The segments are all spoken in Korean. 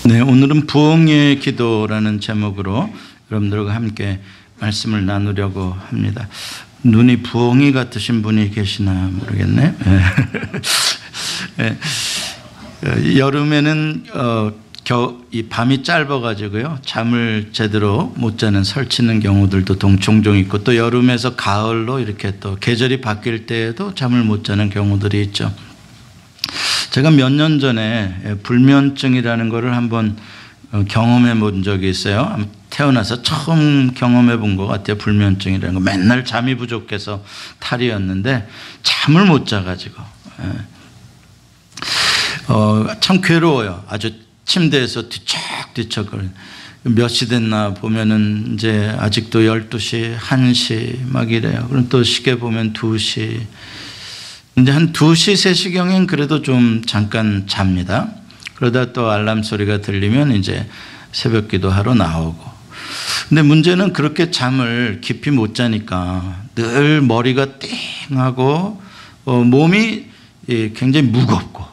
네, 오늘은 부흥의 기도라는 제목으로 여러분들과 함께 말씀을 나누려고 합니다. 눈이 부엉이 같으신 분이 계시나 모르겠네. 여름에는 이 밤이 짧아가지고요, 잠을 제대로 못 자는 설치는 경우들도 종종 있고, 또 여름에서 가을로 이렇게 또 계절이 바뀔 때에도 잠을 못 자는 경우들이 있죠. 제가 몇 년 전에 불면증이라는 것을 한번 경험해 본 적이 있어요. 태어나서 처음 경험해 본 것 같아요. 불면증이라는 거. 맨날 잠이 부족해서 탈이었는데 잠을 못 자가지고 참 괴로워요. 아주 침대에서 뒤척뒤척 몇 시 됐나 보면은 이제 아직도 12시, 1시 막 이래요. 그럼 또 시계 보면 2시. 이제 한 2시, 3시경엔 그래도 좀 잠깐 잡니다. 그러다 또 알람 소리가 들리면 이제 새벽 기도하러 나오고. 근데 문제는 그렇게 잠을 깊이 못 자니까 늘 머리가 띵하고 몸이 굉장히 무겁고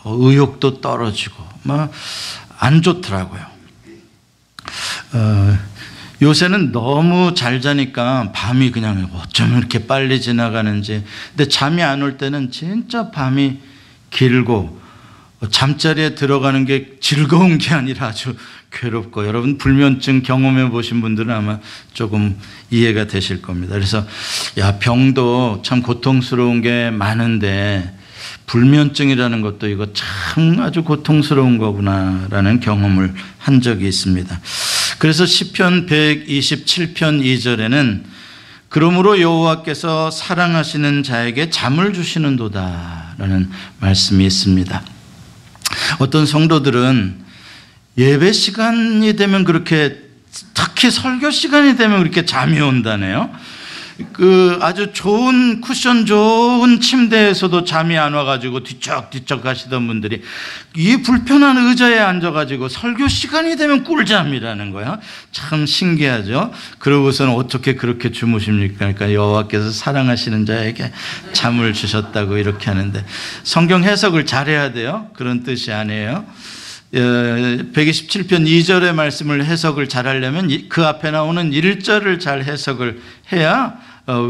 의욕도 떨어지고 막 안 좋더라고요. 요새는 너무 잘 자니까 밤이 그냥 어쩌면 이렇게 빨리 지나가는지. 근데 잠이 안 올 때는 진짜 밤이 길고 잠자리에 들어가는 게 즐거운 게 아니라 아주 괴롭고, 여러분 불면증 경험해 보신 분들은 아마 조금 이해가 되실 겁니다. 그래서 병도 참 고통스러운 게 많은데 불면증이라는 것도 이거 참 아주 고통스러운 거구나라는 경험을 한 적이 있습니다. 그래서 시편 127편 2절에는 그러므로 여호와께서 사랑하시는 자에게 잠을 주시는도다라는 말씀이 있습니다. 어떤 성도들은 예배 시간이 되면 그렇게, 특히 설교 시간이 되면 그렇게 잠이 온다네요. 아주 좋은 쿠션 좋은 침대에서도 잠이 안 와가지고 뒤척뒤척 하시던 분들이 이 불편한 의자에 앉아가지고 설교 시간이 되면 꿀잠이라는 거야. 참 신기하죠. 그러고서는 어떻게 그렇게 주무십니까? 그러니까 여호와께서 사랑하시는 자에게 잠을 주셨다고 이렇게 하는데, 성경 해석을 잘해야 돼요. 그런 뜻이 아니에요. 127편 2절의 말씀을 해석을 잘하려면 그 앞에 나오는 1절을 잘 해석을 해야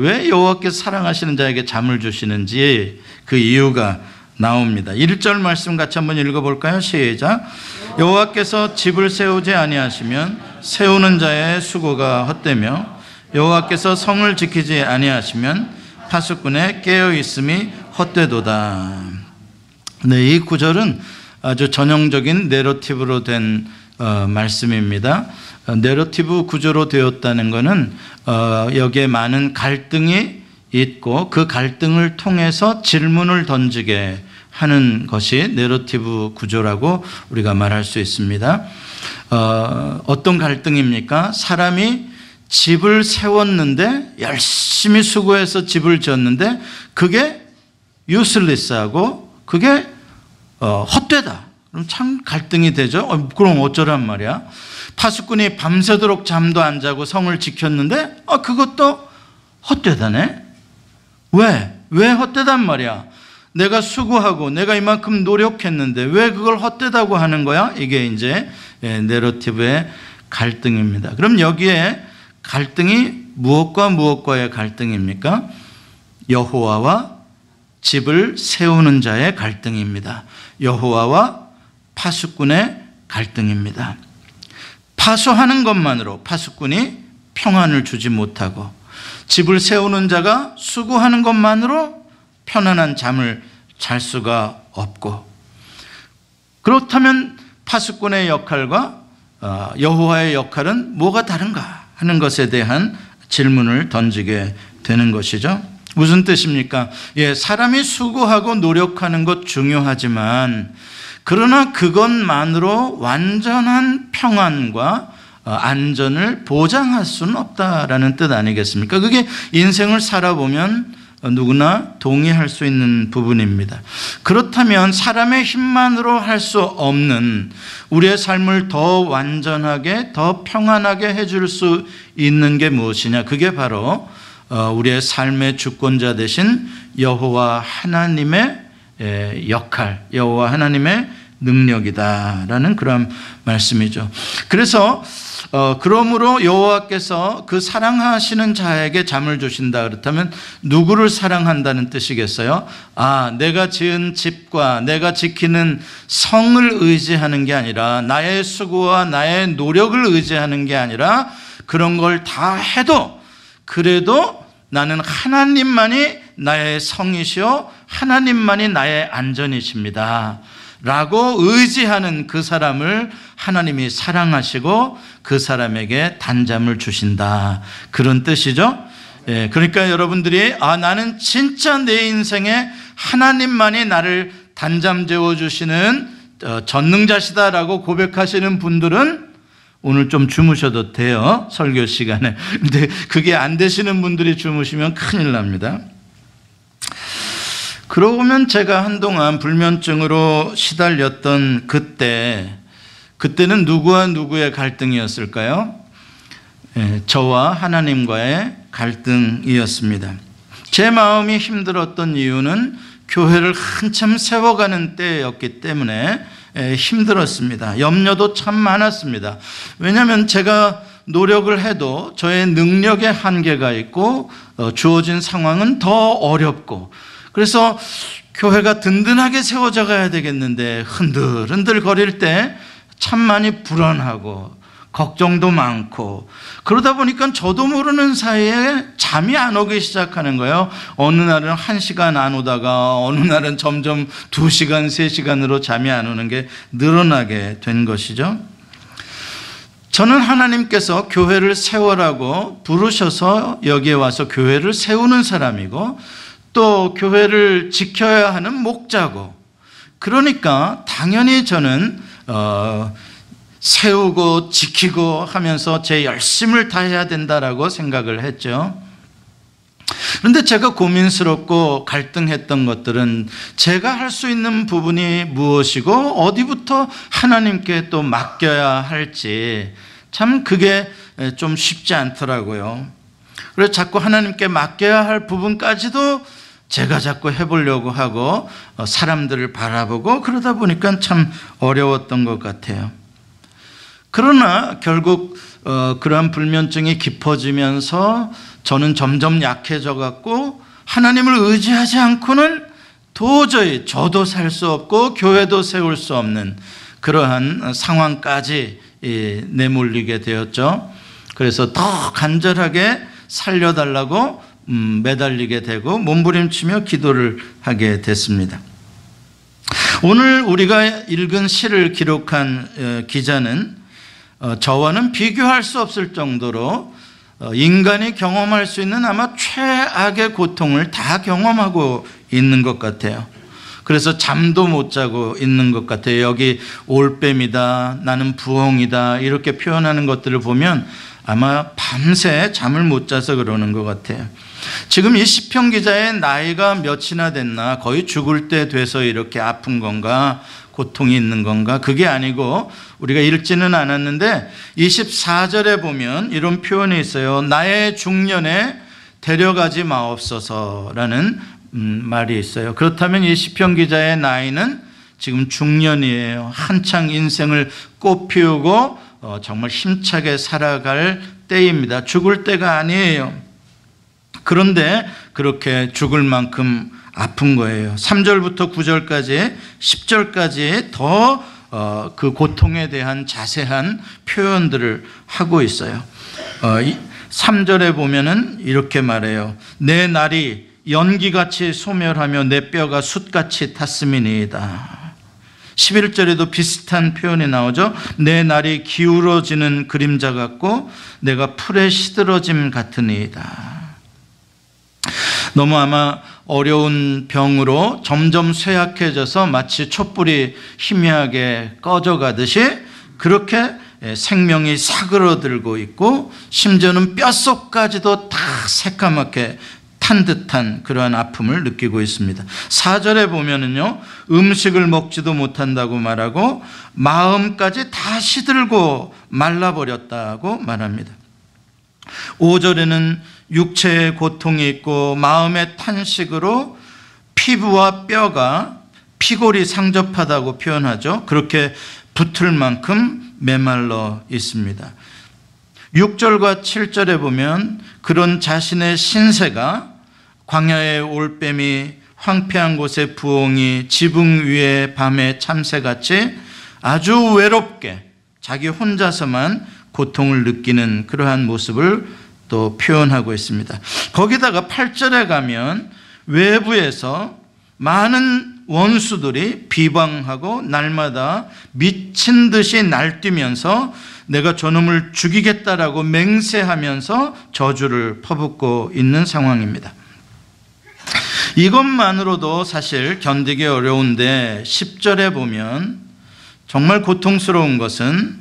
왜 여호와께서 사랑하시는 자에게 잠을 주시는지 그 이유가 나옵니다. 1절 말씀 같이 한번 읽어볼까요? 시작. 여호와께서 집을 세우지 아니하시면 세우는 자의 수고가 헛되며 여호와께서 성을 지키지 아니하시면 파수꾼의 깨어있음이 헛되도다. 네, 이 구절은 아주 전형적인 내러티브로 된 말씀입니다. 내러티브 구조로 되었다는 것은 여기에 많은 갈등이 있고 그 갈등을 통해서 질문을 던지게 하는 것이 내러티브 구조라고 우리가 말할 수 있습니다. 어떤 갈등입니까? 사람이 집을 세웠는데, 열심히 수고해서 집을 지었는데 그게 useless하고 그게 헛되다. 그럼 참 갈등이 되죠. 그럼 어쩌란 말이야. 파수꾼이 밤새도록 잠도 안 자고 성을 지켰는데 그것도 헛되다네. 왜 헛되단 말이야. 내가 수고하고 내가 이만큼 노력했는데 왜 그걸 헛되다고 하는 거야? 이게 이제 내러티브의 갈등입니다. 그럼 여기에 갈등이 무엇과 무엇과의 갈등입니까? 여호와와 집을 세우는 자의 갈등입니다. 여호와와 파수꾼의 갈등입니다. 파수하는 것만으로 파수꾼이 평안을 주지 못하고, 집을 세우는 자가 수고하는 것만으로 편안한 잠을 잘 수가 없고, 그렇다면 파수꾼의 역할과 여호와의 역할은 뭐가 다른가 하는 것에 대한 질문을 던지게 되는 것이죠. 무슨 뜻입니까? 사람이 수고하고 노력하는 것 중요하지만, 그러나 그것만으로 완전한 평안과 안전을 보장할 수는 없다라는 뜻 아니겠습니까? 그게 인생을 살아보면 누구나 동의할 수 있는 부분입니다. 그렇다면 사람의 힘만으로 할 수 없는 우리의 삶을 더 완전하게, 더 평안하게 해줄 수 있는 게 무엇이냐? 그게 바로 우리의 삶의 주권자 되신 여호와 하나님의 역할, 여호와 하나님의 능력이다라는 그런 말씀이죠. 그래서 그러므로 여호와께서 그 사랑하시는 자에게 잠을 주신다 그렇다면 누구를 사랑한다는 뜻이겠어요? 내가 지은 집과 내가 지키는 성을 의지하는 게 아니라, 나의 수고와 나의 노력을 의지하는 게 아니라, 그런 걸 다 해도 그래도 나는 하나님만이 나의 성이시오, 하나님만이 나의 안전이십니다 라고 의지하는 그 사람을 하나님이 사랑하시고 그 사람에게 단잠을 주신다, 그런 뜻이죠. 그러니까 여러분들이 나는 진짜 내 인생에 하나님만이 나를 단잠 재워주시는 전능자시다라고 고백하시는 분들은 오늘 좀 주무셔도 돼요, 설교 시간에. 근데 그게 안 되시는 분들이 주무시면 큰일 납니다. 그러고 보면 제가 한동안 불면증으로 시달렸던 그때는 누구와 누구의 갈등이었을까요? 저와 하나님과의 갈등이었습니다. 제 마음이 힘들었던 이유는 교회를 한참 세워가는 때였기 때문에 힘들었습니다. 염려도 참 많았습니다. 왜냐하면 제가 노력을 해도 저의 능력의 한계가 있고 주어진 상황은 더 어렵고, 그래서 교회가 든든하게 세워져 가야 되겠는데 흔들흔들 거릴 때 참 많이 불안하고 걱정도 많고, 그러다 보니까 저도 모르는 사이에 잠이 안 오기 시작하는 거예요. 어느 날은 1시간 안 오다가 어느 날은 점점 2시간, 3시간으로 잠이 안 오는 게 늘어나게 된 것이죠. 저는 하나님께서 교회를 세워라고 부르셔서 여기에 와서 교회를 세우는 사람이고, 또 교회를 지켜야 하는 목자고, 그러니까 당연히 저는 세우고 지키고 하면서 제 열심을 다해야 된다라고 생각을 했죠. 그런데 제가 고민스럽고 갈등했던 것들은 제가 할 수 있는 부분이 무엇이고 어디부터 하나님께 또 맡겨야 할지 참 그게 좀 쉽지 않더라고요. 그래서 자꾸 하나님께 맡겨야 할 부분까지도 제가 자꾸 해보려고 하고 사람들을 바라보고 그러다 보니까 참 어려웠던 것 같아요. 그러나 결국 그러한 불면증이 깊어지면서 저는 점점 약해져 갔고, 하나님을 의지하지 않고는 도저히 저도 살 수 없고 교회도 세울 수 없는 그러한 상황까지 내몰리게 되었죠. 그래서 더 간절하게 살려달라고 매달리게 되고 몸부림치며 기도를 하게 됐습니다. 오늘 우리가 읽은 시를 기록한 기자는 저와는 비교할 수 없을 정도로 인간이 경험할 수 있는 아마 최악의 고통을 다 경험하고 있는 것 같아요. 그래서 잠도 못 자고 있는 것 같아요. 여기 올빼미다, 나는 부엉이다 이렇게 표현하는 것들을 보면 아마 밤새 잠을 못 자서 그러는 것 같아요. 지금 이 시편 기자의 나이가 몇이나 됐나, 거의 죽을 때 돼서 이렇게 아픈 건가, 고통이 있는 건가, 그게 아니고 우리가 읽지는 않았는데 24절에 보면 이런 표현이 있어요. 나의 중년에 데려가지 마옵소서라는 말이 있어요. 그렇다면 이 시편 기자의 나이는 지금 중년이에요. 한창 인생을 꽃피우고 정말 힘차게 살아갈 때입니다. 죽을 때가 아니에요. 그런데 그렇게 죽을 만큼 아픈 거예요. 3절부터 9절까지 10절까지 더 그 고통에 대한 자세한 표현들을 하고 있어요. 3절에 보면은 이렇게 말해요. 내 날이 연기같이 소멸하며 내 뼈가 숯같이 탔음이니이다. 11절에도 비슷한 표현이 나오죠. 내 날이 기울어지는 그림자 같고 내가 풀에 시들어짐 같으니이다. 너무 아마 어려운 병으로 점점 쇠약해져서 마치 촛불이 희미하게 꺼져가듯이 그렇게 생명이 사그러들고 있고, 심지어는 뼛속까지도 다 새까맣게 탄 듯한 그러한 아픔을 느끼고 있습니다. 4절에 보면은요, 음식을 먹지도 못한다고 말하고 마음까지 다 시들고 말라버렸다고 말합니다. 5절에는 육체의 고통이 있고 마음의 탄식으로 피부와 뼈가 피골이 상접하다고 표현하죠. 그렇게 붙을 만큼 메말라 있습니다. 6절과 7절에 보면 그런 자신의 신세가 광야의 올빼미, 황폐한 곳의 부엉이, 지붕 위의 밤의 참새같이 아주 외롭게 자기 혼자서만 고통을 느끼는 그러한 모습을 또 표현하고 있습니다. 거기다가 8절에 가면 외부에서 많은 원수들이 비방하고 날마다 미친 듯이 날뛰면서 내가 저놈을 죽이겠다라고 맹세하면서 저주를 퍼붓고 있는 상황입니다. 이것만으로도 사실 견디기 어려운데 10절에 보면 정말 고통스러운 것은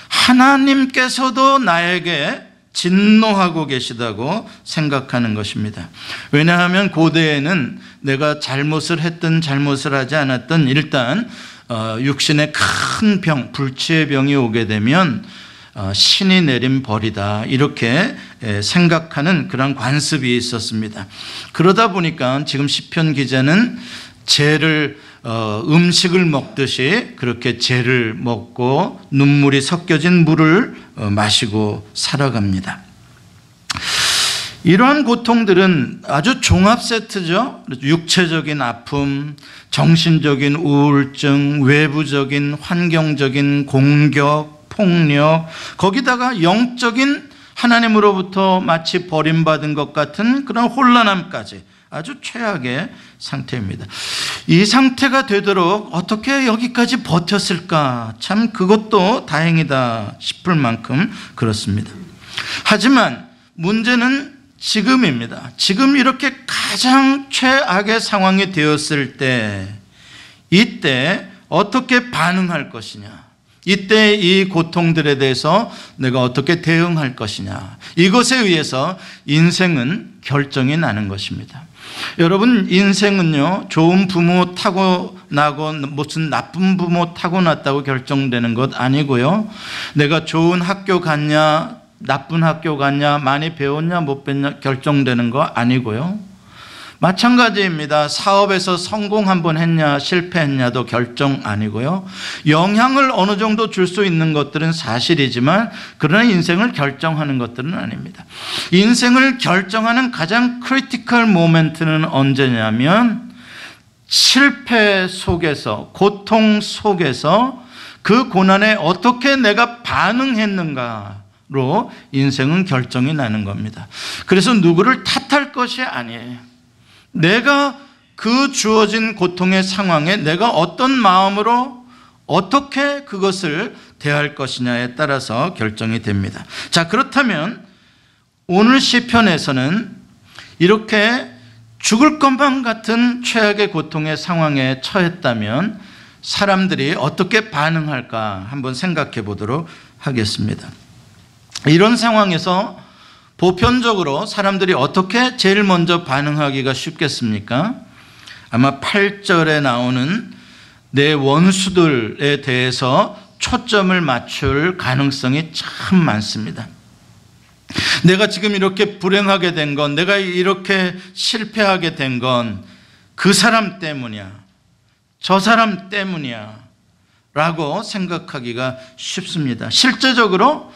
하나님께서도 나에게 진노하고 계시다고 생각하는 것입니다. 왜냐하면 고대에는 내가 잘못을 했든 잘못을 하지 않았든 일단 육신의 큰 병, 불치의 병이 오게 되면 신이 내린 벌이다 이렇게 생각하는 그런 관습이 있었습니다. 그러다 보니까 지금 시편 기자는 죄를 음식을 먹듯이 그렇게 죄를 먹고 눈물이 섞여진 물을 마시고 살아갑니다. 이러한 고통들은 아주 종합 세트죠. 육체적인 아픔, 정신적인 우울증, 외부적인 환경적인 공격, 폭력, 거기다가 영적인 하나님으로부터 마치 버림받은 것 같은 그런 혼란함까지 아주 최악의 상태입니다. 이 상태가 되도록 어떻게 여기까지 버텼을까? 참 그것도 다행이다 싶을 만큼 그렇습니다. 하지만 문제는 지금입니다. 지금 이렇게 가장 최악의 상황이 되었을 때 이때 어떻게 반응할 것이냐, 이때 이 고통들에 대해서 내가 어떻게 대응할 것이냐, 이것에 의해서 인생은 결정이 나는 것입니다. 여러분, 인생은요 좋은 부모 타고나고 무슨 나쁜 부모 타고났다고 결정되는 것 아니고요, 내가 좋은 학교 갔냐 나쁜 학교 갔냐, 많이 배웠냐 못 배웠냐 결정되는 거 아니고요, 마찬가지입니다. 사업에서 성공 한번 했냐 실패했냐도 결정 아니고요, 영향을 어느 정도 줄 수 있는 것들은 사실이지만 그러나 인생을 결정하는 것들은 아닙니다. 인생을 결정하는 가장 크리티컬 모멘트는 언제냐면 실패 속에서, 고통 속에서 그 고난에 어떻게 내가 반응했는가 로 인생은 결정이 나는 겁니다. 그래서 누구를 탓할 것이 아니에요. 내가 그 주어진 고통의 상황에 내가 어떤 마음으로 어떻게 그것을 대할 것이냐에 따라서 결정이 됩니다. 자, 그렇다면 오늘 시편에서는 이렇게 죽을 것만 같은 최악의 고통의 상황에 처했다면 사람들이 어떻게 반응할까 한번 생각해 보도록 하겠습니다. 이런 상황에서 보편적으로 사람들이 어떻게 제일 먼저 반응하기가 쉽겠습니까? 아마 8절에 나오는 내 원수들에 대해서 초점을 맞출 가능성이 참 많습니다. 내가 지금 이렇게 불행하게 된 건, 내가 이렇게 실패하게 된 건 그 사람 때문이야, 저 사람 때문이야 라고 생각하기가 쉽습니다. 실제적으로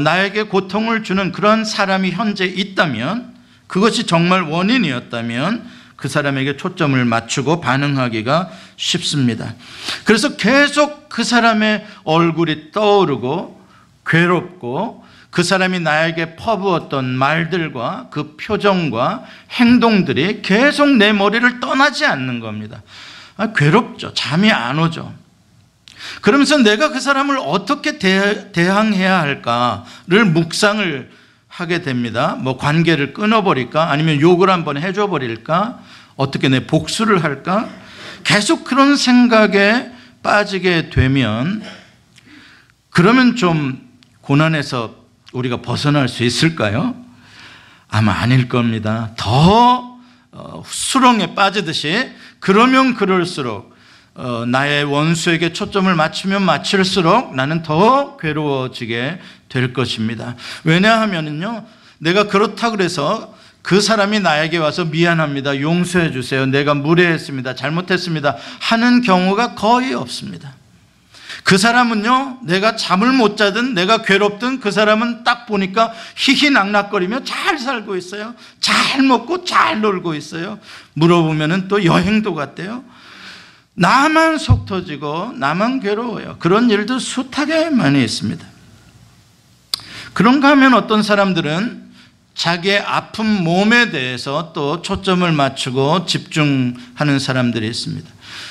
나에게 고통을 주는 그런 사람이 현재 있다면, 그것이 정말 원인이었다면 그 사람에게 초점을 맞추고 반응하기가 쉽습니다. 그래서 계속 그 사람의 얼굴이 떠오르고 괴롭고 그 사람이 나에게 퍼부었던 말들과 그 표정과 행동들이 계속 내 머리를 떠나지 않는 겁니다. 괴롭죠. 잠이 안 오죠. 그러면서 내가 그 사람을 어떻게 대항해야 할까를 묵상을 하게 됩니다. 뭐 관계를 끊어버릴까? 아니면 욕을 한번 해줘버릴까? 어떻게 내 복수를 할까? 계속 그런 생각에 빠지게 되면, 그러면 좀 고난에서 우리가 벗어날 수 있을까요? 아마 아닐 겁니다. 더 수렁에 빠지듯이 그러면 그럴수록 나의 원수에게 초점을 맞추면 맞출수록 나는 더 괴로워지게 될 것입니다. 왜냐하면요, 내가 그렇다고 해서 그 사람이 나에게 와서 미안합니다, 용서해 주세요, 내가 무례했습니다, 잘못했습니다 하는 경우가 거의 없습니다. 그 사람은요, 내가 잠을 못 자든 내가 괴롭든 그 사람은 딱 보니까 희희낙낙거리며 잘 살고 있어요. 잘 먹고 잘 놀고 있어요. 물어보면 또 여행도 갔대요. 나만 속 터지고 나만 괴로워요. 그런 일도 숱하게 많이 있습니다. 그런가 하면 어떤 사람들은 자기의 아픈 몸에 대해서 또 초점을 맞추고 집중하는 사람들이 있습니다.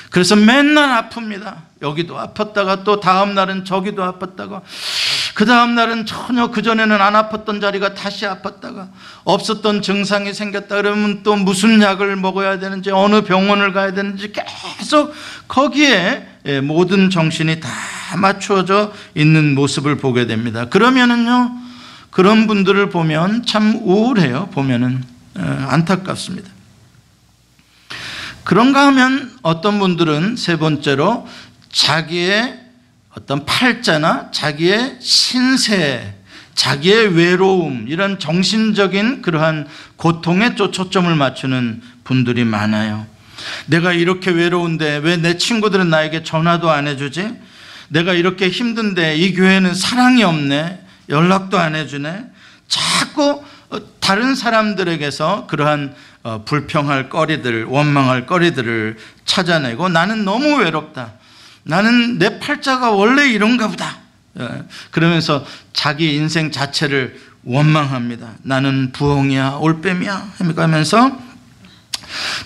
그래서 맨날 아픕니다. 여기도 아팠다가 또 다음 날은 저기도 아팠다가 그 다음 날은 전혀 그전에는 안 아팠던 자리가 다시 아팠다가 없었던 증상이 생겼다 그러면 또 무슨 약을 먹어야 되는지 어느 병원을 가야 되는지 계속 거기에 모든 정신이 다 맞추어져 있는 모습을 보게 됩니다. 그러면은요, 그런 분들을 보면 참 우울해요. 보면은 안타깝습니다. 그런가 하면 어떤 분들은 세 번째로 자기의 어떤 팔자나 자기의 신세, 자기의 외로움, 이런 정신적인 그러한 고통에 초점을 맞추는 분들이 많아요. 내가 이렇게 외로운데 왜 내 친구들은 나에게 전화도 안 해주지? 내가 이렇게 힘든데 이 교회는 사랑이 없네, 연락도 안 해주네. 자꾸 다른 사람들에게서 그러한 불평할 거리들, 원망할 거리들을 찾아내고 나는 너무 외롭다, 나는 내 팔자가 원래 이런가 보다, 그러면서 자기 인생 자체를 원망합니다. 나는 부엉이야, 올빼미야 하면서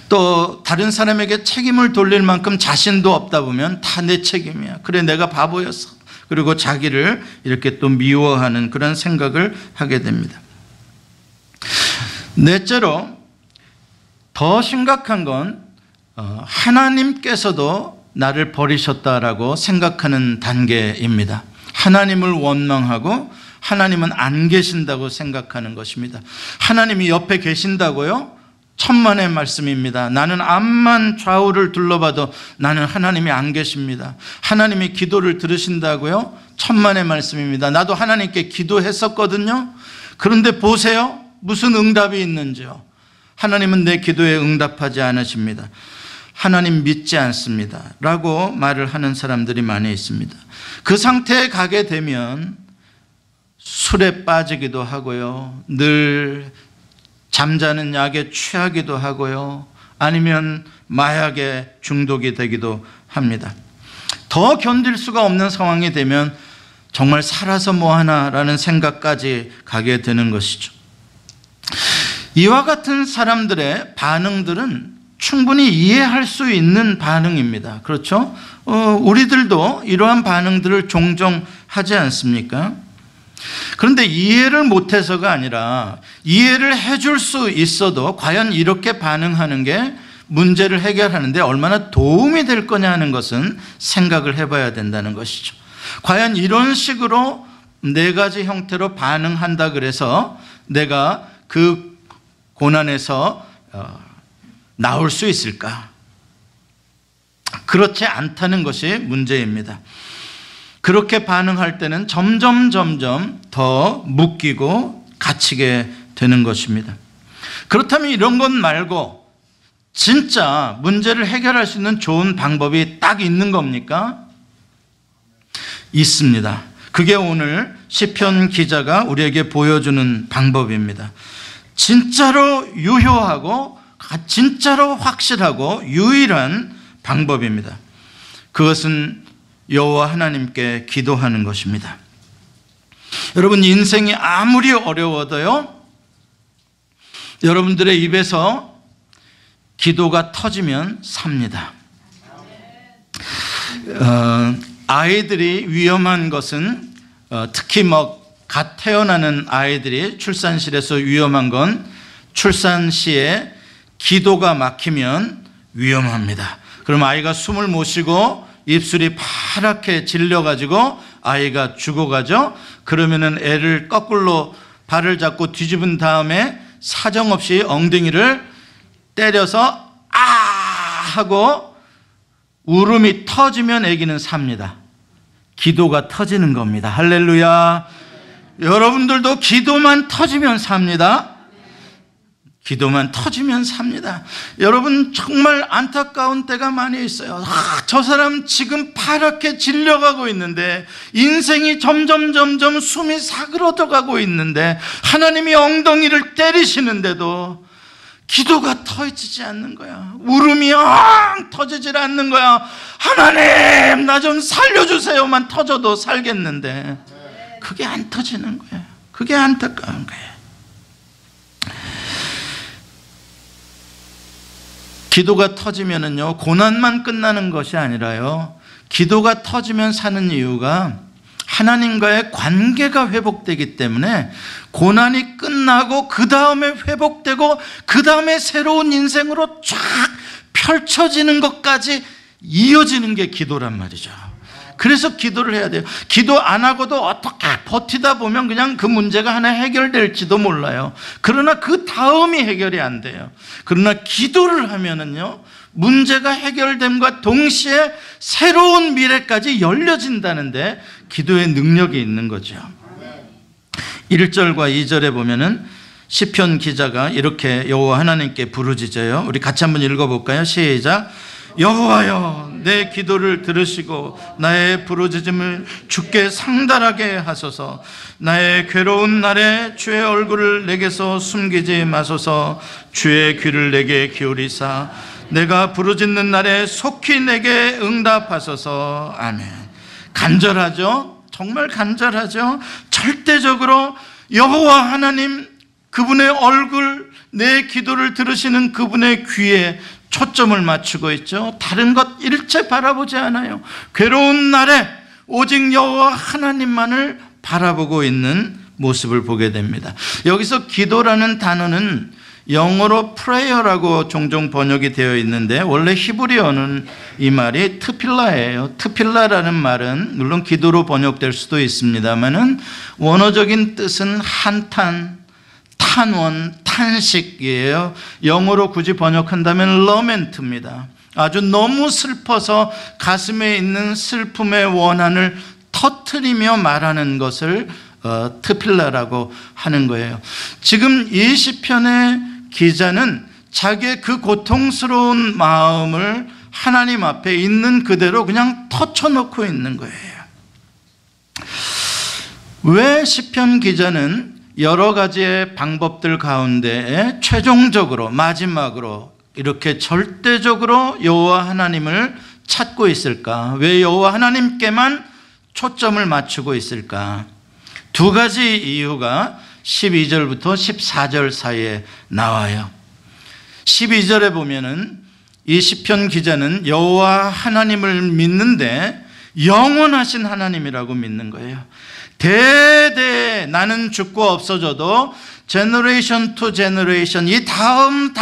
또 다른 사람에게 책임을 돌릴 만큼 자신도 없다 보면 다 내 책임이야, 그래 내가 바보였어, 그리고 자기를 이렇게 또 미워하는 그런 생각을 하게 됩니다. 넷째로, 더 심각한 건 하나님께서도 나를 버리셨다라고 생각하는 단계입니다. 하나님을 원망하고 하나님은 안 계신다고 생각하는 것입니다. 하나님이 옆에 계신다고요? 천만의 말씀입니다. 나는 암만 좌우를 둘러봐도 나는 하나님이 안 계십니다. 하나님이 기도를 들으신다고요? 천만의 말씀입니다. 나도 하나님께 기도했었거든요. 그런데 보세요, 무슨 응답이 있는지요. 하나님은 내 기도에 응답하지 않으십니다. 하나님 믿지 않습니다 라고 말을 하는 사람들이 많이 있습니다. 그 상태에 가게 되면 술에 빠지기도 하고요, 늘 잠자는 약에 취하기도 하고요, 아니면 마약에 중독이 되기도 합니다. 더 견딜 수가 없는 상황이 되면 정말 살아서 뭐하나라는 생각까지 가게 되는 것이죠. 이와 같은 사람들의 반응들은 충분히 이해할 수 있는 반응입니다. 그렇죠? 우리들도 이러한 반응들을 종종 하지 않습니까? 그런데 이해를 못해서가 아니라 이해를 해줄 수 있어도 과연 이렇게 반응하는 게 문제를 해결하는 데 얼마나 도움이 될 거냐 하는 것은 생각을 해봐야 된다는 것이죠. 과연 이런 식으로 네 가지 형태로 반응한다 그래서 내가 그 고난에서 나올 수 있을까? 그렇지 않다는 것이 문제입니다. 그렇게 반응할 때는 점점 더 묶이고 갇히게 되는 것입니다. 그렇다면 이런 것 말고 진짜 문제를 해결할 수 있는 좋은 방법이 딱 있는 겁니까? 있습니다. 그게 오늘 시편 기자가 우리에게 보여주는 방법입니다. 진짜로 유효하고 진짜로 확실하고 유일한 방법입니다. 그것은 여호와 하나님께 기도하는 것입니다. 여러분, 인생이 아무리 어려워도요, 여러분들의 입에서 기도가 터지면 삽니다. 아이들이 위험한 것은 특히 갓 태어나는 아이들이 출산실에서 위험한 건 출산 시에 기도가 막히면 위험합니다. 그럼 아이가 숨을 못 쉬고 입술이 파랗게 질려가지고 아이가 죽어가죠. 그러면은 애를 거꾸로 발을 잡고 뒤집은 다음에 사정없이 엉덩이를 때려서 아 하고 울음이 터지면 아기는 삽니다. 기도가 터지는 겁니다. 할렐루야. 여러분들도 기도만 터지면 삽니다. 기도만 터지면 삽니다. 여러분 정말 안타까운 때가 많이 있어요. 저 사람 지금 파랗게 질려가고 있는데, 인생이 점점 숨이 사그러져가고 있는데, 하나님이 엉덩이를 때리시는데도 기도가 터지지 않는 거야. 울음이 터지질 않는 거야. 하나님 나 좀 살려주세요만 터져도 살겠는데 그게 안 터지는 거예요. 그게 안타까운 거예요. 기도가 터지면은요, 고난만 끝나는 것이 아니라요, 기도가 터지면 사는 이유가 하나님과의 관계가 회복되기 때문에 고난이 끝나고 그 다음에 회복되고 그 다음에 새로운 인생으로 쫙 펼쳐지는 것까지 이어지는 게 기도란 말이죠. 그래서 기도를 해야 돼요. 기도 안 하고도 어떻게 버티다 보면 그냥 그 문제가 하나 해결될지도 몰라요. 그러나 그 다음이 해결이 안 돼요. 그러나 기도를 하면은요, 문제가 해결됨과 동시에 새로운 미래까지 열려진다는데 기도의 능력이 있는 거죠. 1절과 2절에 보면은 시편 기자가 이렇게 여호와 하나님께 부르짖어요. 우리 같이 한번 읽어볼까요? 시작. 여호와여, 내 기도를 들으시고 나의 부르짖음을 주께 상달하게 하소서. 나의 괴로운 날에 주의 얼굴을 내게서 숨기지 마소서. 주의 귀를 내게 기울이사 내가 부르짖는 날에 속히 내게 응답하소서. 아멘. 간절하죠? 정말 간절하죠? 절대적으로 여호와 하나님, 그분의 얼굴, 내 기도를 들으시는 그분의 귀에 초점을 맞추고 있죠. 다른 것 일체 바라보지 않아요. 괴로운 날에 오직 여호와 하나님만을 바라보고 있는 모습을 보게 됩니다. 여기서 기도라는 단어는 영어로 prayer라고 종종 번역이 되어 있는데, 원래 히브리어는 이 말이 트필라예요. 트필라라는 말은 물론 기도로 번역될 수도 있습니다만은 원어적인 뜻은 한탄, 탄원, 탄식이에요. 영어로 굳이 번역한다면 러멘트입니다. 아주 너무 슬퍼서 가슴에 있는 슬픔의 원한을 터뜨리며 말하는 것을 트필라라고 하는 거예요. 지금 이 시편의 기자는 자기의 그 고통스러운 마음을 하나님 앞에 있는 그대로 그냥 터쳐놓고 있는 거예요. 왜 시편 기자는 여러 가지의 방법들 가운데 최종적으로 마지막으로 이렇게 절대적으로 여호와 하나님을 찾고 있을까? 왜 여호와 하나님께만 초점을 맞추고 있을까? 두 가지 이유가 12절부터 14절 사이에 나와요. 12절에 보면은 이 시편 기자는 여호와 하나님을 믿는데 영원하신 하나님이라고 믿는 거예요. 대대 나는 죽고 없어져도 제너레이션 투 제너레이션, 이 다음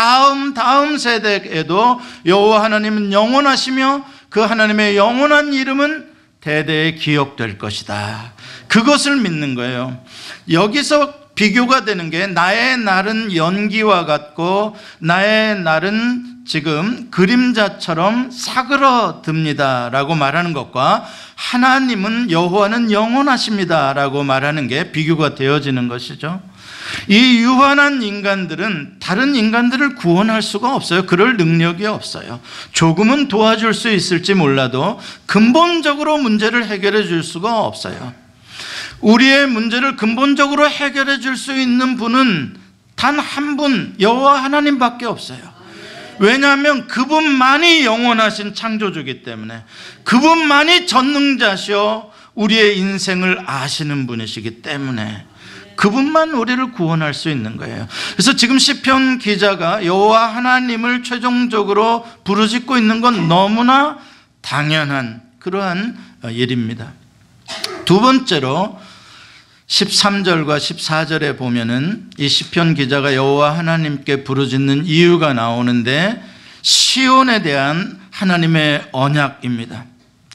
세대에도 여호와 하나님은 영원하시며 그 하나님의 영원한 이름은 대대에 기억될 것이다. 그것을 믿는 거예요. 여기서 비교가 되는 게 나의 날은 연기와 같고 나의 날은 지금 그림자처럼 사그러듭니다 라고 말하는 것과 하나님은 여호와는 영원하십니다 라고 말하는 게 비교가 되어지는 것이죠. 이 유한한 인간들은 다른 인간들을 구원할 수가 없어요. 그럴 능력이 없어요. 조금은 도와줄 수 있을지 몰라도 근본적으로 문제를 해결해 줄 수가 없어요. 우리의 문제를 근본적으로 해결해 줄 수 있는 분은 단 한 분, 여호와 하나님밖에 없어요. 왜냐하면 그분만이 영원하신 창조주이기 때문에, 그분만이 전능자시오 우리의 인생을 아시는 분이시기 때문에 그분만 우리를 구원할 수 있는 거예요. 그래서 지금 시편 기자가 여호와 하나님을 최종적으로 부르짖고 있는 건 너무나 당연한 그러한 일입니다. 두 번째로 13절과 14절에 보면은 이 시편 기자가 여호와 하나님께 부르짖는 이유가 나오는데, 시온에 대한 하나님의 언약입니다.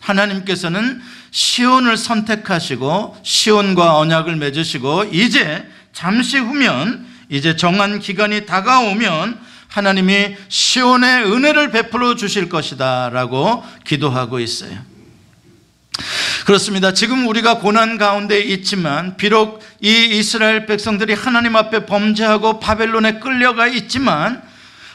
하나님께서는 시온을 선택하시고 시온과 언약을 맺으시고 이제 잠시 후면, 이제 정한 기간이 다가오면 하나님이 시온의 은혜를 베풀어 주실 것이다 라고 기도하고 있어요. 그렇습니다. 지금 우리가 고난 가운데 있지만, 비록 이 이스라엘 백성들이 하나님 앞에 범죄하고 바벨론에 끌려가 있지만,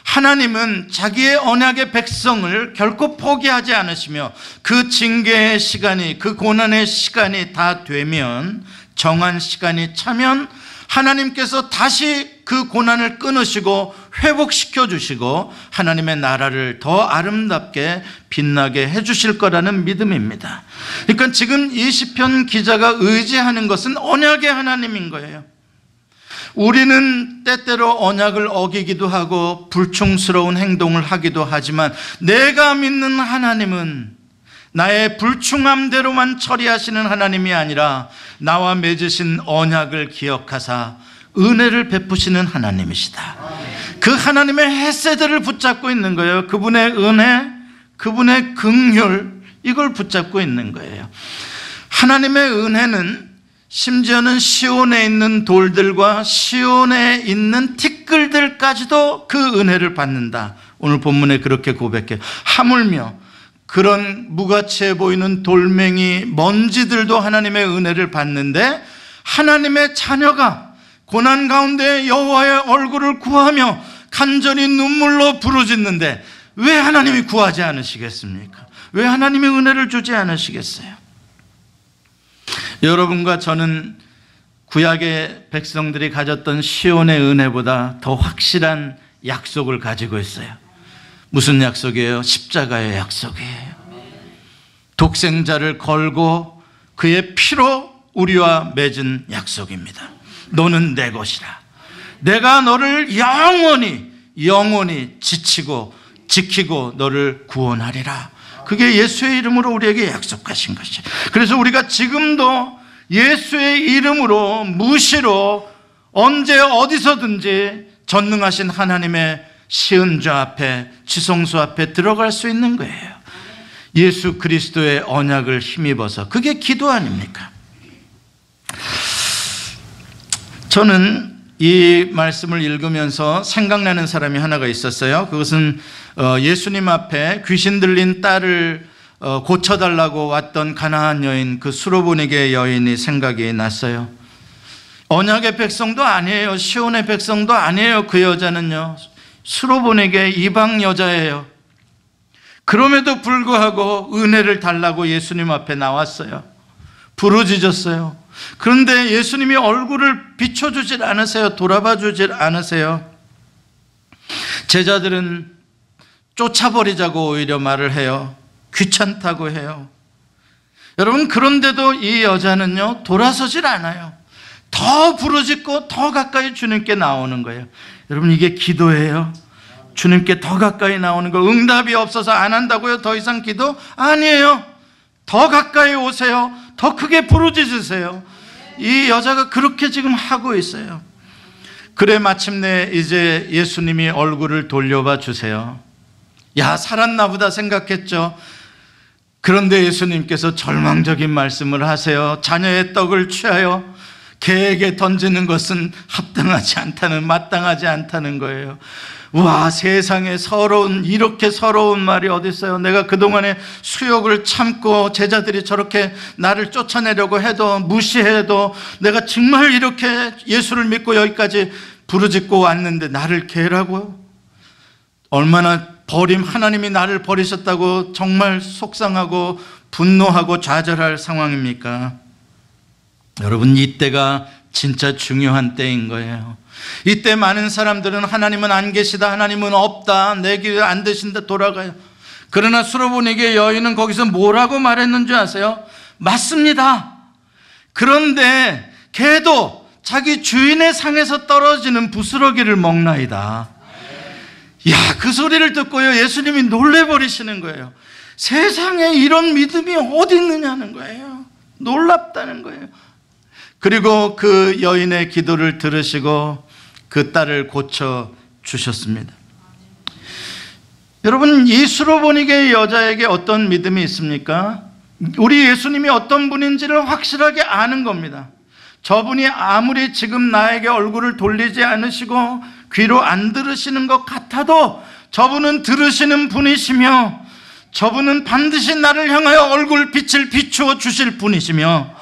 하나님은 자기의 언약의 백성을 결코 포기하지 않으시며, 그 징계의 시간이, 그 고난의 시간이 다 되면, 정한 시간이 차면 하나님께서 다시 그 고난을 끊으시고 회복시켜 주시고 하나님의 나라를 더 아름답게 빛나게 해 주실 거라는 믿음입니다. 그러니까 지금 이 시편 기자가 의지하는 것은 언약의 하나님인 거예요. 우리는 때때로 언약을 어기기도 하고 불충스러운 행동을 하기도 하지만, 내가 믿는 하나님은 나의 불충함대로만 처리하시는 하나님이 아니라 나와 맺으신 언약을 기억하사 은혜를 베푸시는 하나님이시다. 그 하나님의 헤세드를 붙잡고 있는 거예요. 그분의 은혜, 그분의 긍휼, 이걸 붙잡고 있는 거예요. 하나님의 은혜는 심지어는 시온에 있는 돌들과 시온에 있는 티끌들까지도 그 은혜를 받는다. 오늘 본문에 그렇게 고백해요. 하물며 그런 무가치해 보이는 돌멩이, 먼지들도 하나님의 은혜를 받는데, 하나님의 자녀가 고난 가운데 여호와의 얼굴을 구하며 간절히 눈물로 부르짖는데 왜 하나님이 구하지 않으시겠습니까? 왜 하나님의 은혜를 주지 않으시겠어요? 여러분과 저는 구약의 백성들이 가졌던 시온의 은혜보다 더 확실한 약속을 가지고 있어요. 무슨 약속이에요? 십자가의 약속이에요. 독생자를 걸고 그의 피로 우리와 맺은 약속입니다. 너는 내 것이라. 내가 너를 영원히 지키고 너를 구원하리라. 그게 예수의 이름으로 우리에게 약속하신 것이에요. 그래서 우리가 지금도 예수의 이름으로 무시로 언제 어디서든지 전능하신 하나님의 시은좌 앞에, 지성소 앞에 들어갈 수 있는 거예요. 예수 그리스도의 언약을 힘입어서. 그게 기도 아닙니까? 저는 이 말씀을 읽으면서 생각나는 사람이 하나가 있었어요. 그것은 예수님 앞에 귀신 들린 딸을 고쳐달라고 왔던 가나안 여인, 그 수로보니게 여인이 생각이 났어요. 언약의 백성도 아니에요. 시온의 백성도 아니에요. 그 여자는요, 수로보니게 이방 여자예요. 그럼에도 불구하고 은혜를 달라고 예수님 앞에 나왔어요. 부르짖었어요. 그런데 예수님이 얼굴을 비춰주질 않으세요. 돌아봐 주질 않으세요. 제자들은 쫓아버리자고 오히려 말을 해요. 귀찮다고 해요. 여러분, 그런데도 이 여자는요, 돌아서질 않아요. 더 부르짖고 더 가까이 주님께 나오는 거예요. 여러분, 이게 기도예요. 주님께 더 가까이 나오는 거. 응답이 없어서 안 한다고요? 더 이상 기도? 아니에요. 더 가까이 오세요. 더 크게 부르짖으세요. 이 여자가 그렇게 지금 하고 있어요. 그래 마침내 이제 예수님이 얼굴을 돌려봐 주세요. 야, 살았나 보다 생각했죠. 그런데 예수님께서 절망적인 말씀을 하세요. 자녀의 떡을 취하여 개에게 던지는 것은 합당하지 않다는, 마땅하지 않다는 거예요. 와, 세상에 이렇게 서러운 말이 어디 있어요. 내가 그동안에 수욕을 참고 제자들이 저렇게 나를 쫓아내려고 해도, 무시해도, 내가 정말 이렇게 예수를 믿고 여기까지 부르짖고 왔는데 나를 개라고요? 얼마나 하나님이 나를 버리셨다고 정말 속상하고 분노하고 좌절할 상황입니까? 여러분, 이때가 진짜 중요한 때인 거예요. 이때 많은 사람들은 하나님은 안 계시다, 하나님은 없다, 내 길이 안 되신다 돌아가요. 그러나 수로보니게 여인은 거기서 뭐라고 말했는 줄 아세요? 맞습니다. 그런데 개도 자기 주인의 상에서 떨어지는 부스러기를 먹나이다. 야, 그 소리를 듣고요, 예수님이 놀래버리시는 거예요. 세상에 이런 믿음이 어디 있느냐는 거예요. 놀랍다는 거예요. 그리고 그 여인의 기도를 들으시고 그 딸을 고쳐 주셨습니다. 여러분, 이 수로보니게 여자에게 어떤 믿음이 있습니까? 우리 예수님이 어떤 분인지를 확실하게 아는 겁니다. 저분이 아무리 지금 나에게 얼굴을 돌리지 않으시고 귀로 안 들으시는 것 같아도 저분은 들으시는 분이시며 저분은 반드시 나를 향하여 얼굴 빛을 비추어 주실 분이시며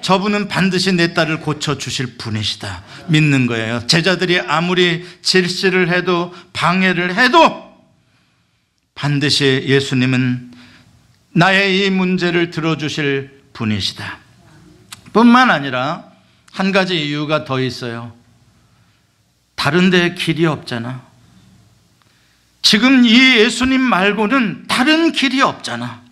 저분은 반드시 내 딸을 고쳐 주실 분이시다 믿는 거예요. 제자들이 아무리 질시를 해도 방해를 해도 반드시 예수님은 나의 이 문제를 들어주실 분이시다. 뿐만 아니라 한 가지 이유가 더 있어요. 다른 데 길이 없잖아. 지금 이 예수님 말고는 다른 길이 없잖아.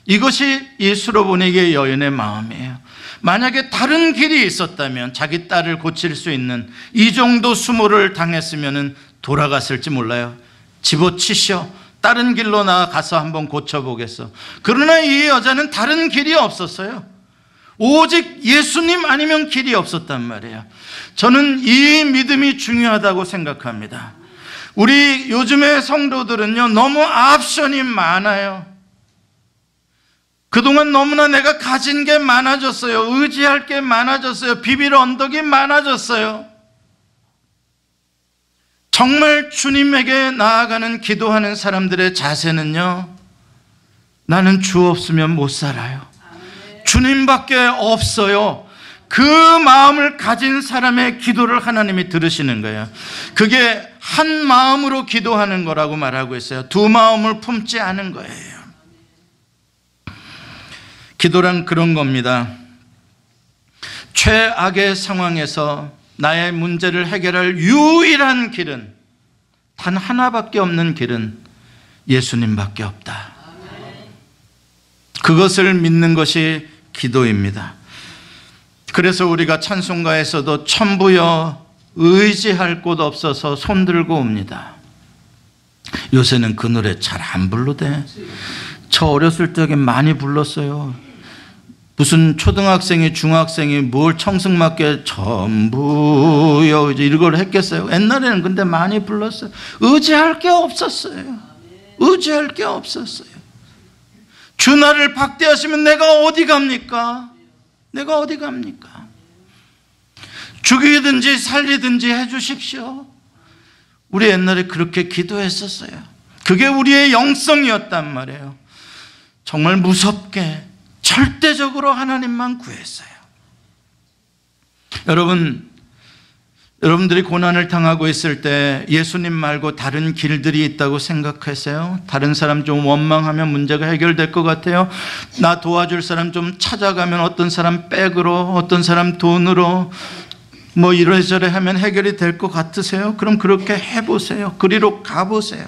이것이 이 수로보니게 여인의 마음이에요. 만약에 다른 길이 있었다면 자기 딸을 고칠 수 있는 이 정도 수모를 당했으면 돌아갔을지 몰라요. 집어치셔, 다른 길로 나가서 한번 고쳐보겠어. 그러나 이 여자는 다른 길이 없었어요. 오직 예수님 아니면 길이 없었단 말이에요. 저는 이 믿음이 중요하다고 생각합니다. 우리 요즘의 성도들은요, 너무 옵션이 많아요. 그동안 너무나 내가 가진 게 많아졌어요. 의지할 게 많아졌어요. 비빌 언덕이 많아졌어요. 정말 주님에게 나아가는 기도하는 사람들의 자세는요, 나는 주 없으면 못 살아요. 주님밖에 없어요. 그 마음을 가진 사람의 기도를 하나님이 들으시는 거예요. 그게 한 마음으로 기도하는 거라고 말하고 있어요. 두 마음을 품지 않은 거예요. 기도란 그런 겁니다. 최악의 상황에서 나의 문제를 해결할 유일한 길은, 단 하나밖에 없는 길은 예수님밖에 없다. 그것을 믿는 것이 기도입니다. 그래서 우리가 찬송가에서도 천부여 의지할 곳 없어서 손들고 옵니다. 요새는 그 노래 잘 안 불러대. 저 어렸을 적에 많이 불렀어요. 무슨 초등학생이 중학생이 뭘 청승맞게 전부여 이걸 했겠어요. 옛날에는 근데 많이 불렀어요. 의지할 게 없었어요. 의지할 게 없었어요. 주 나를 박대하시면 내가 어디 갑니까? 내가 어디 갑니까? 죽이든지 살리든지 해주십시오. 우리 옛날에 그렇게 기도했었어요. 그게 우리의 영성이었단 말이에요. 정말 무섭게 절대적으로 하나님만 구했어요. 여러분들이 고난을 당하고 있을 때 예수님 말고 다른 길들이 있다고 생각하세요? 다른 사람 좀 원망하면 문제가 해결될 것 같아요? 나 도와줄 사람 좀 찾아가면 어떤 사람 백으로, 어떤 사람 돈으로 뭐 이래저래 하면 해결이 될 것 같으세요? 그럼 그렇게 해보세요. 그리로 가보세요.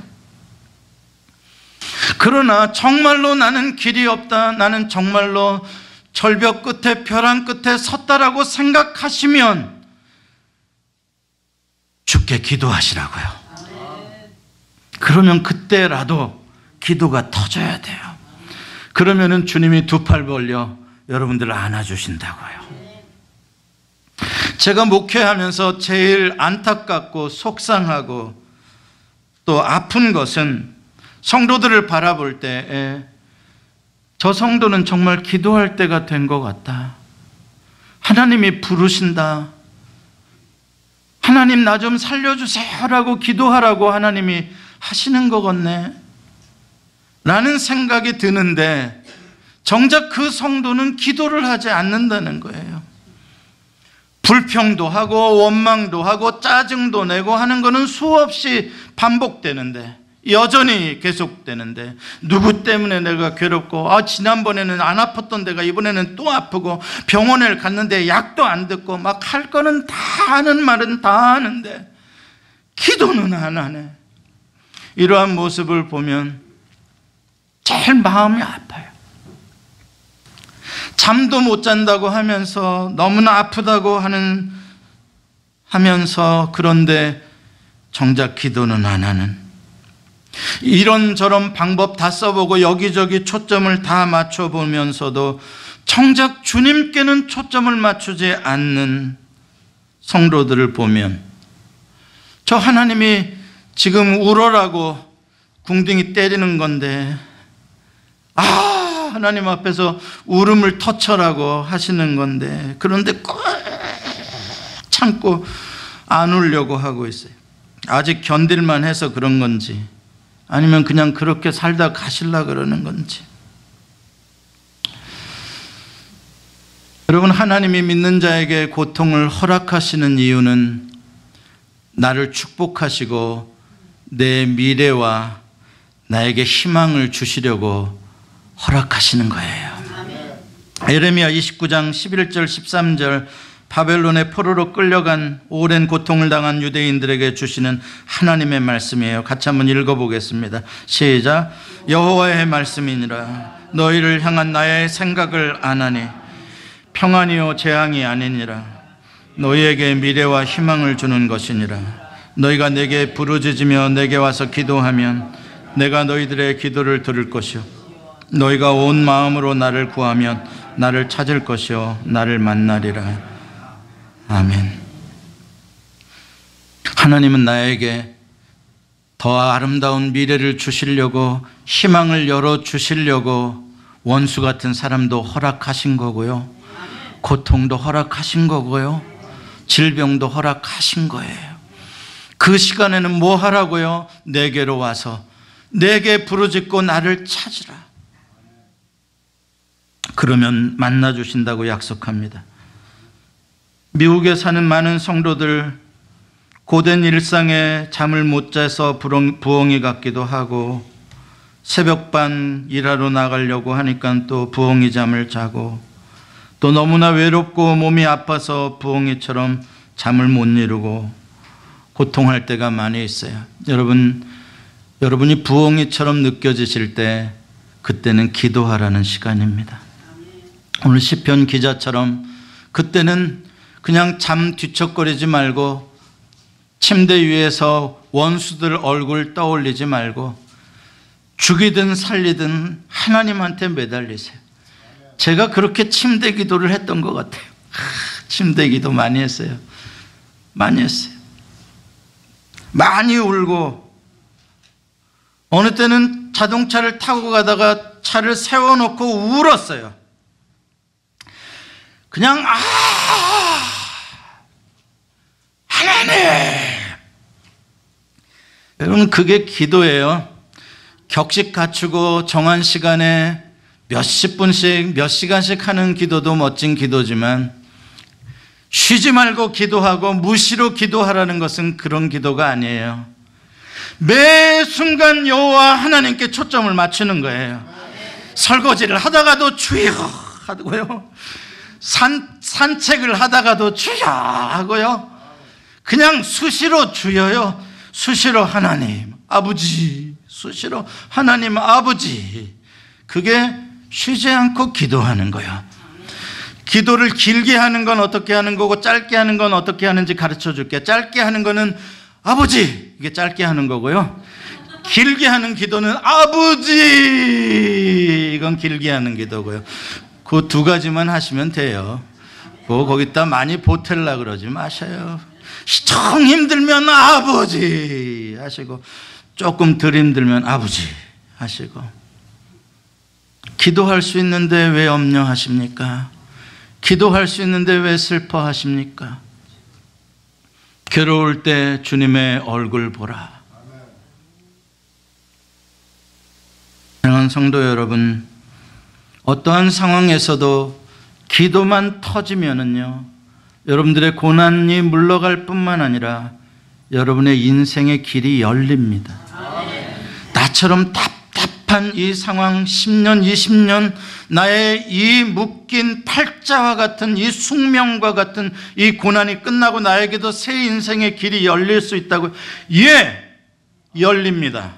그러나 정말로 나는 길이 없다, 나는 정말로 절벽 끝에 벼랑 끝에 섰다라고 생각하시면 주께 기도하시라고요. 그러면 그때라도 기도가 터져야 돼요. 그러면은 주님이 두 팔 벌려 여러분들을 안아주신다고요. 제가 목회하면서 제일 안타깝고 속상하고 또 아픈 것은 성도들을 바라볼 때 저 성도는 정말 기도할 때가 된 것 같다. 하나님이 부르신다. 하나님 나 좀 살려주세요라고 기도하라고 하나님이 하시는 것 같네 라는 생각이 드는데 정작 그 성도는 기도를 하지 않는다는 거예요. 불평도 하고 원망도 하고 짜증도 내고 하는 것은 수없이 반복되는데, 여전히 계속되는데, 누구 때문에 내가 괴롭고, 지난번에는 안 아팠던 데가 이번에는 또 아프고, 병원을 갔는데 약도 안 듣고, 막 할 거는 다 하는 말은 다 하는데 기도는 안 하네. 이러한 모습을 보면 제일 마음이 아파요. 잠도 못 잔다고 하면서, 너무나 아프다고 하면서, 그런데 정작 기도는 안 하는, 이런저런 방법 다 써보고 여기저기 초점을 다 맞춰보면서도 정작 주님께는 초점을 맞추지 않는 성도들을 보면, 저 하나님이 지금 울어라고 궁둥이 때리는 건데, 하나님 앞에서 울음을 터쳐라고 하시는 건데, 그런데 꼭 참고 안 울려고 하고 있어요. 아직 견딜만 해서 그런 건지 아니면 그냥 그렇게 살다 가실라 그러는 건지. 여러분, 하나님이 믿는 자에게 고통을 허락하시는 이유는 나를 축복하시고 내 미래와 나에게 희망을 주시려고 허락하시는 거예요. 예레미야 29장 11절 13절, 바벨론의 포로로 끌려간 오랜 고통을 당한 유대인들에게 주시는 하나님의 말씀이에요. 같이 한번 읽어보겠습니다. 시작. 여호와의 말씀이니라. 너희를 향한 나의 생각을 아나니 평안이요 재앙이 아니니라. 너희에게 미래와 희망을 주는 것이니라. 너희가 내게 부르짖으며 내게 와서 기도하면 내가 너희들의 기도를 들을 것이요 너희가 온 마음으로 나를 구하면 나를 찾을 것이요 나를 만나리라. 아멘. 하나님은 나에게 더 아름다운 미래를 주시려고, 희망을 열어주시려고 원수 같은 사람도 허락하신 거고요, 고통도 허락하신 거고요, 질병도 허락하신 거예요. 그 시간에는 뭐 하라고요? 내게로 와서 내게 부르짖고 나를 찾으라. 그러면 만나주신다고 약속합니다. 미국에 사는 많은 성도들, 고된 일상에 잠을 못 자서 부엉이 같기도 하고, 새벽반 일하러 나가려고 하니까 또 부엉이 잠을 자고, 또 너무나 외롭고 몸이 아파서 부엉이처럼 잠을 못 이루고 고통할 때가 많이 있어요. 여러분이 부엉이처럼 느껴지실 때, 그때는 기도하라는 시간입니다. 오늘 시편 기자처럼 그때는 그냥 잠 뒤척거리지 말고, 침대 위에서 원수들 얼굴 떠올리지 말고, 죽이든 살리든 하나님한테 매달리세요. 제가 그렇게 침대 기도를 했던 것 같아요. 침대 기도 많이 했어요. 많이 했어요. 많이 울고, 어느 때는 자동차를 타고 가다가 차를 세워놓고 울었어요. 그냥 하나님. 여러분, 그게 기도예요. 격식 갖추고 정한 시간에 몇십 분씩 몇 시간씩 하는 기도도 멋진 기도지만, 쉬지 말고 기도하고 무시로 기도하라는 것은 그런 기도가 아니에요. 매 순간 여호와 하나님께 초점을 맞추는 거예요. 설거지를 하다가도 주여 하고요, 산책을 하다가도 주여 하고요, 그냥 수시로 주여요, 수시로 하나님 아버지, 수시로 하나님 아버지. 그게 쉬지 않고 기도하는 거야. 기도를 길게 하는 건 어떻게 하는 거고 짧게 하는 건 어떻게 하는지 가르쳐 줄게. 짧게 하는 거는 아버지, 이게 짧게 하는 거고요, 길게 하는 기도는 아버지, 이건 길게 하는 기도고요. 그 두 가지만 하시면 돼요. 거기다 많이 보탤라 그러지 마셔요. 정 힘들면 아버지 하시고, 조금 덜 힘들면 아버지 하시고. 기도할 수 있는데 왜 염려하십니까? 기도할 수 있는데 왜 슬퍼하십니까? 괴로울 때 주님의 얼굴 보라. 사랑하는 성도 여러분, 어떠한 상황에서도 기도만 터지면은요, 여러분들의 고난이 물러갈 뿐만 아니라 여러분의 인생의 길이 열립니다. 나처럼 답답한 이 상황, 10년, 20년 나의 이 묶인 팔자와 같은 이 숙명과 같은 이 고난이 끝나고 나에게도 새 인생의 길이 열릴 수 있다고. 예, 열립니다.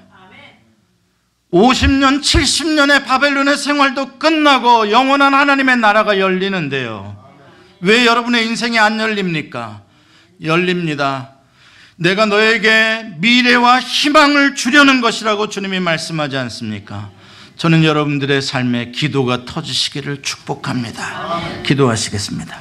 50년, 70년의 바벨론의 생활도 끝나고 영원한 하나님의 나라가 열리는데요, 왜 여러분의 인생이 안 열립니까? 열립니다. 내가 너에게 미래와 희망을 주려는 것이라고 주님이 말씀하지 않습니까? 저는 여러분들의 삶에 기도가 터지시기를 축복합니다. 기도하시겠습니다.